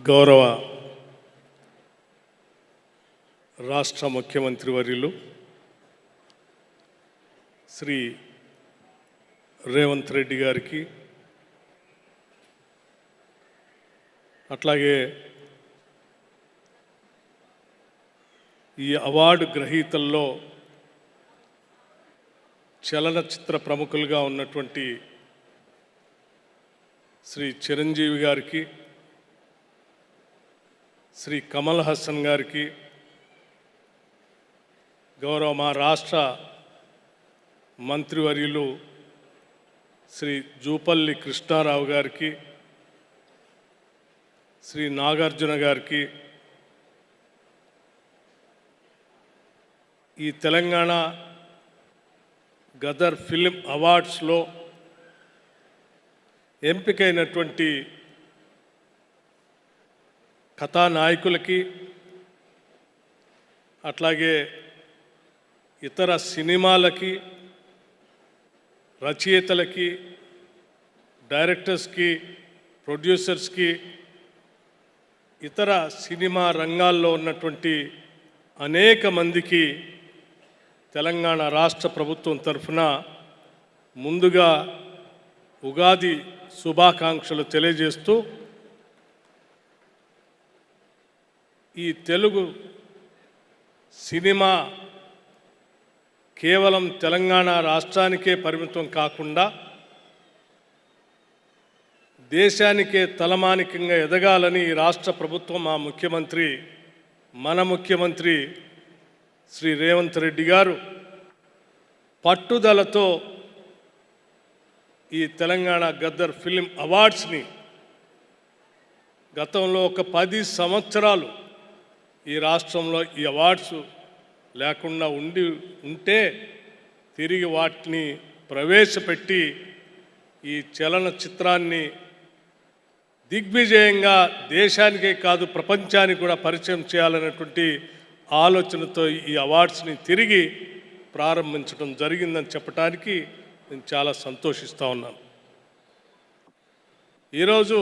గౌరవ రాష్ట్ర ముఖ్యమంత్రి వర్యులు శ్రీ రేవంత్ రెడ్డి గారికి, అట్లాగే ఈ అవార్డు గ్రహీతల్లో చలనచిత్ర ప్రముఖులుగా ఉన్నటువంటి శ్రీ చిరంజీవి గారికి, శ్రీ కమల్ హాసన్ గారికి, గౌరవ మా రాష్ట్ర మంత్రివర్యులు శ్రీ జూపల్లి కృష్ణారావు గారికి, శ్రీ నాగార్జున గారికి, ఈ తెలంగాణ గదర్ ఫిలిం అవార్డ్స్లో ఎంపికైనటువంటి కథానాయకులకి, అట్లాగే ఇతర సినిమాలకి, రచయితలకి, డైరెక్టర్స్కి, ప్రొడ్యూసర్స్కి, ఇతర సినిమా రంగాల్లో ఉన్నటువంటి అనేక మందికి తెలంగాణ రాష్ట్ర ప్రభుత్వం తరఫున ముందుగా ఉగాది శుభాకాంక్షలు తెలియజేస్తూ, ఈ తెలుగు సినిమా కేవలం తెలంగాణ రాష్ట్రానికే పరిమితం కాకుండా దేశానికే తలమానికంగా ఎదగాలని ఈ రాష్ట్ర ప్రభుత్వం మన ముఖ్యమంత్రి శ్రీ రేవంత్ రెడ్డి గారు పట్టుదలతో ఈ తెలంగాణ గద్దర్ ఫిలిం అవార్డ్స్ని గతంలో ఒక 10 సంవత్సరాలు ఈ రాష్ట్రంలో ఈ అవార్డ్స్ లేకుండా ఉంటే తిరిగి వాటిని ప్రవేశపెట్టి ఈ చలనచిత్రాన్ని దిగ్విజయంగా దేశానికే కాదు ప్రపంచానికి కూడా పరిచయం చేయాలనేటువంటి ఆలోచనతో ఈ అవార్డ్స్ని తిరిగి ప్రారంభించడం జరిగిందని చెప్పడానికి నేను చాలా సంతోషిస్తూ ఉన్నాను. ఈరోజు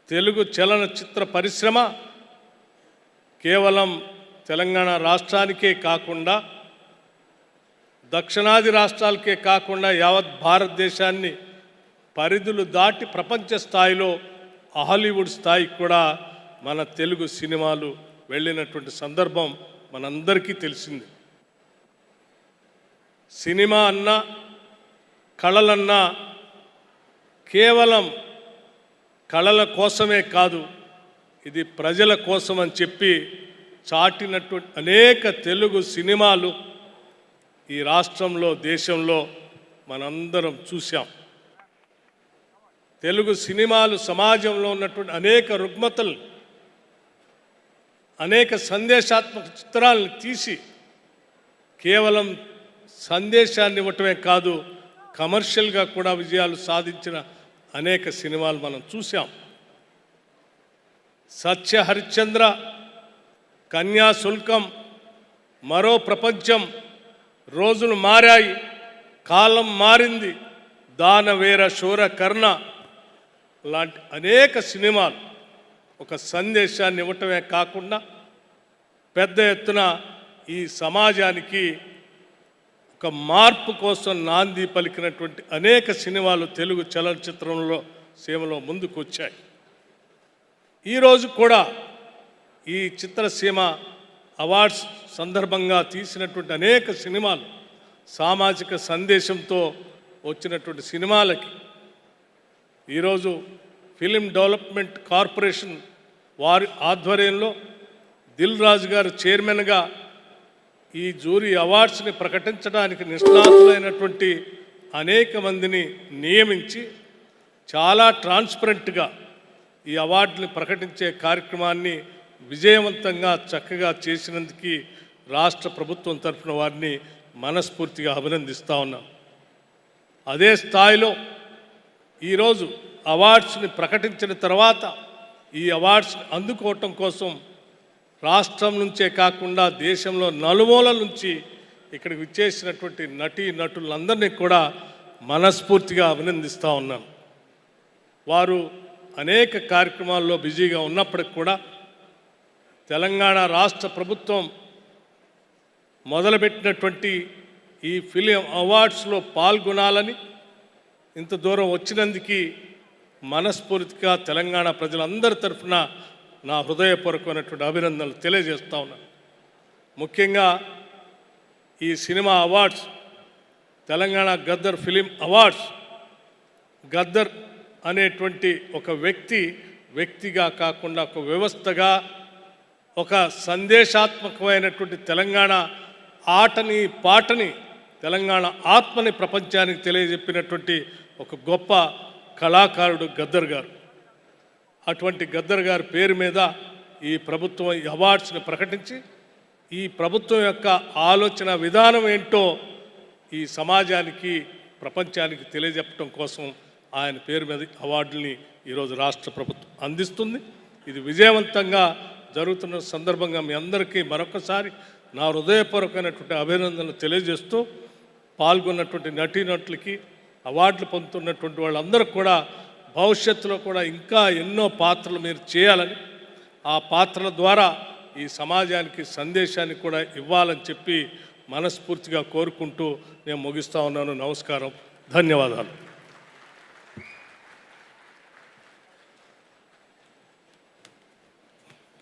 తెలుగు చలనచిత్ర పరిశ్రమ కేవలం తెలంగాణ రాష్ట్రానికే కాకుండా దక్షిణాది రాష్ట్రాలకే కాకుండా యావత్ భారతదేశాన్ని పరిధులు దాటి ప్రపంచ స్థాయిలో హాలీవుడ్ స్థాయికి కూడా మన తెలుగు సినిమాలు వెళ్ళినటువంటి సందర్భం మనందరికీ తెలిసింది. సినిమా అన్నా కళలన్నా కేవలం కళల కోసమే కాదు, ఇది ప్రజల కోసం అని చెప్పి చాటినటువంటి అనేక తెలుగు సినిమాలు ఈ రాష్ట్రంలో దేశంలో మనందరం చూసాం. తెలుగు సినిమాలు సమాజంలో ఉన్నటువంటి అనేక రుగ్మతలు, అనేక సందేశాత్మక చిత్రాలను తీసి కేవలం సందేశాన్ని ఇవ్వటమే కాదు కమర్షియల్గా కూడా విజయాలు సాధించిన అనేక సినిమాలు మనం చూసాం. సత్య హరిశ్చంద్ర, కన్యాశుల్కం, మరో ప్రపంచం, రోజులు మారాయి, కాలం మారింది, దానవేర శూర కర్ణ లాంటి అనేక సినిమాలు ఒక సందేశాన్ని ఇవ్వటమే కాకుండా పెద్ద ఎత్తున ఈ సమాజానికి ఒక మార్పు కోసం నాంది పలికినటువంటి అనేక సినిమాలు తెలుగు చలనచిత్రంలో సీమలో ముందుకు వచ్చాయి. ఈరోజు కూడా ఈ చిత్రసీమ అవార్డ్స్ సందర్భంగా తీసినటువంటి అనేక సినిమాలు సామాజిక సందేశంతో వచ్చినటువంటి సినిమాలకి ఈరోజు ఫిలిం డెవలప్మెంట్ కార్పొరేషన్ వారి ఆధ్వర్యంలో దిల్ రాజు గారు చైర్మన్గా ఈ జ్యూరీ అవార్డ్స్ని ప్రకటించడానికి నిష్ణాతులైనటువంటి అనేక మందిని నియమించి చాలా ట్రాన్స్పరెంట్గా ఈ అవార్డుని ప్రకటించే కార్యక్రమాన్ని విజయవంతంగా చక్కగా చేసినందుకు రాష్ట్ర ప్రభుత్వం తరఫున వారిని మనస్ఫూర్తిగా అభినందిస్తూ ఉన్నాం. అదే స్థాయిలో ఈరోజు అవార్డ్స్ని ప్రకటించిన తర్వాత ఈ అవార్డ్స్ని అందుకోవటం కోసం రాష్ట్రం నుంచే కాకుండా దేశంలో నలుమూలల నుంచి ఇక్కడికి విచ్చేసినటువంటి నటీ నటులందరినీ కూడా మనస్ఫూర్తిగా అభినందిస్తూ ఉన్నాను. వారు అనేక కార్యక్రమాల్లో బిజీగా ఉన్నప్పటికి కూడా తెలంగాణ రాష్ట్ర ప్రభుత్వం మొదలుపెట్టినటువంటి ఈ ఫిలిం అవార్డ్స్లో పాల్గొనాలని ఇంత దూరం వచ్చినందుకు మనస్ఫూర్తిగా తెలంగాణ ప్రజలందరి తరఫున నా హృదయపూర్వకమైనటువంటి అభినందనలు తెలియజేస్తా ఉన్నాను. ముఖ్యంగా ఈ cinema awards, Telangana Gaddar film awards, Gaddar అనేటువంటి ఒక వ్యక్తిగా కాకుండా ఒక వ్యవస్థగా, ఒక సందేశాత్మకమైనటువంటి తెలంగాణ ఆటని పాటని, తెలంగాణ ఆత్మని ప్రపంచానికి తెలియజెప్పినటువంటి ఒక గొప్ప కళాకారుడు గద్దర్ గారు. అటువంటి గద్దర్ గారి పేరు మీద ఈ ప్రభుత్వం ఈ అవార్డ్స్ని ప్రకటించి ఈ ప్రభుత్వం యొక్క ఆలోచన విధానం ఏంటో ఈ సమాజానికి, ప్రపంచానికి తెలియజెప్పడం కోసం ఆయన పేరు మీద అవార్డుల్ని ఈరోజు రాష్ట్ర ప్రభుత్వం అందిస్తుంది. ఇది విజయవంతంగా జరుగుతున్న సందర్భంగా మీ అందరికీ మరొకసారి నా హృదయపూర్వకమైనటువంటి అభినందనలు తెలియజేస్తూ, పాల్గొన్నటువంటి నటీనటులకి, అవార్డులు పొందుతున్నటువంటి వాళ్ళందరూ కూడా భవిష్యత్తులో కూడా ఇంకా ఎన్నో పాత్రలు మీరు చేయాలని, ఆ పాత్రల ద్వారా ఈ సమాజానికి సందేశాన్ని కూడా ఇవ్వాలని చెప్పి మనస్ఫూర్తిగా కోరుకుంటూ నేను ముగిస్తా ఉన్నాను. నమస్కారం, ధన్యవాదాలు.